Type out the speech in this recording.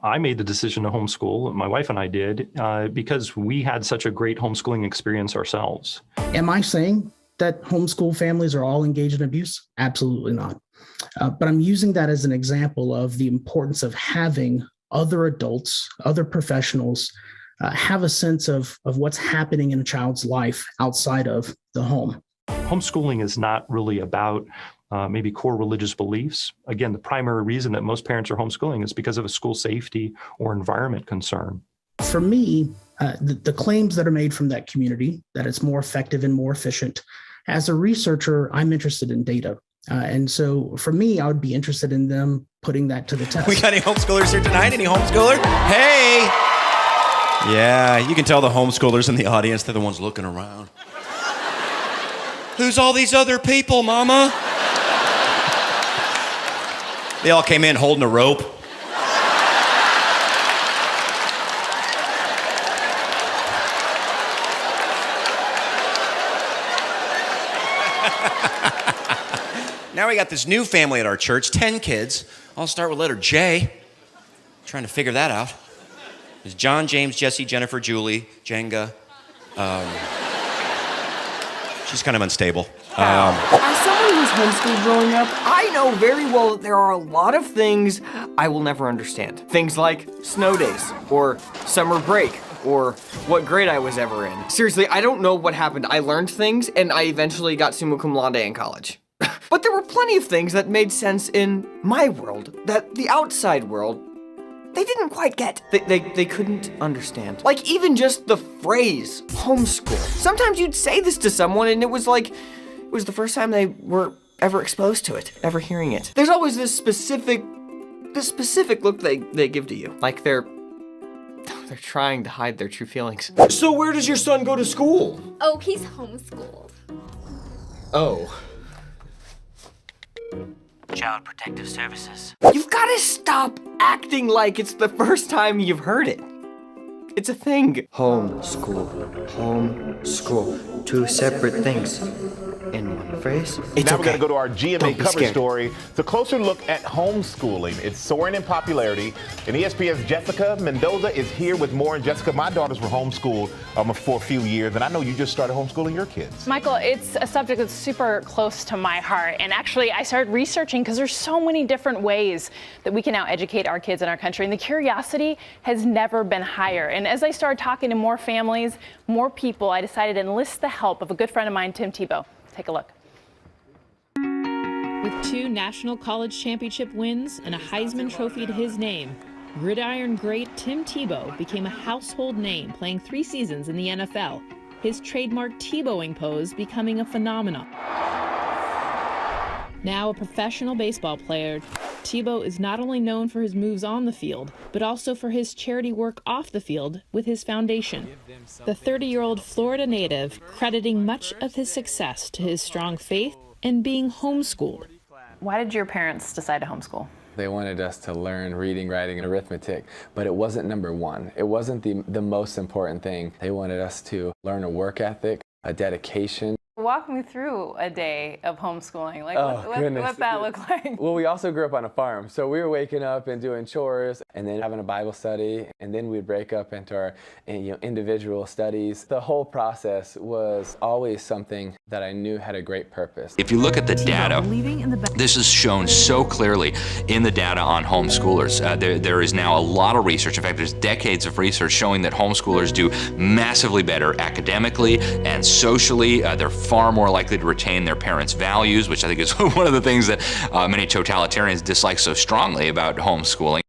I made the decision to homeschool, my wife and I did, because we had such a great homeschooling experience ourselves. Am I saying that homeschool families are all engaged in abuse? Absolutely not. But I'm using that as an example of the importance of having other adults, other professionals, have a sense of what's happening in a child's life outside of the home. Homeschooling is not really about maybe core religious beliefs. Again, the primary reason that most parents are homeschooling is because of a school safety or environment concern. For me, the claims that are made from that community, that it's more effective and more efficient, as a researcher, I'm interested in data. And so for me, I would be interested in them putting that to the test. We got any homeschoolers here tonight? Any homeschooler? Hey! Yeah, you can tell the homeschoolers in the audience, they're the ones looking around. Who's all these other people, Mama? They all came in holding a rope. Now we got this new family at our church, 10 kids. I'll start with letter J. Trying to figure that out. There's John, James, Jesse, Jennifer, Julie, Jenga. She's kind of unstable. As someone who's homeschooled growing up, I know very well that there are a lot of things I will never understand. Things like snow days, or summer break, or what grade I was ever in. Seriously, I don't know what happened. I learned things, and I eventually got summa cum laude in college. But there were plenty of things that made sense in my world that the outside world, they didn't quite get. They couldn't understand. Like even just the phrase homeschool. Sometimes you'd say this to someone and it was the first time they were ever exposed to it, ever hearing it. There's always this specific look they give to you. Like they're trying to hide their true feelings. So where does your son go to school? Oh, he's homeschooled. Oh. Child Protective Services. You've got to stop acting like it's the first time you've heard it. It's a thing. Homeschool. Homeschool. Two separate things in one phrase. Now we're going to go to our GMA cover story. It's a closer look at homeschooling. It's soaring in popularity. And ESPN's Jessica Mendoza is here with more. And Jessica, my daughters were homeschooled for a few years. And I know you just started homeschooling your kids. Michael, it's a subject that's super close to my heart. And actually, I started researching because there's so many different ways that we can now educate our kids in our country. And the curiosity has never been higher. And as I started talking to more families, more people, I decided to enlist the help of a good friend of mine, Tim Tebow. Take a look. With 2 national college championship wins and a Heisman Trophy to his name, gridiron great Tim Tebow became a household name, playing 3 seasons in the NFL, his trademark Tebowing pose becoming a phenomenon. Now a professional baseball player, Tebow is not only known for his moves on the field, but also for his charity work off the field with his foundation. The 30-year-old Florida native crediting much of his success to his strong faith and being homeschooled. Why did your parents decide to homeschool? They wanted us to learn reading, writing, and arithmetic, but it wasn't number one. It wasn't the most important thing. They wanted us to learn a work ethic, a dedication. Walk me through a day of homeschooling. Like, what's that look like? Well, we also grew up on a farm, so we were waking up and doing chores and then having a Bible study, and then we'd break up into our individual studies. The whole process was always something that I knew had a great purpose. If you look at the data, this is shown so clearly in the data on homeschoolers. There is now a lot of research, in fact there's decades of research showing that homeschoolers do massively better academically and socially. They're far more likely to retain their parents' values, which I think is one of the things that many totalitarians dislike so strongly about homeschooling.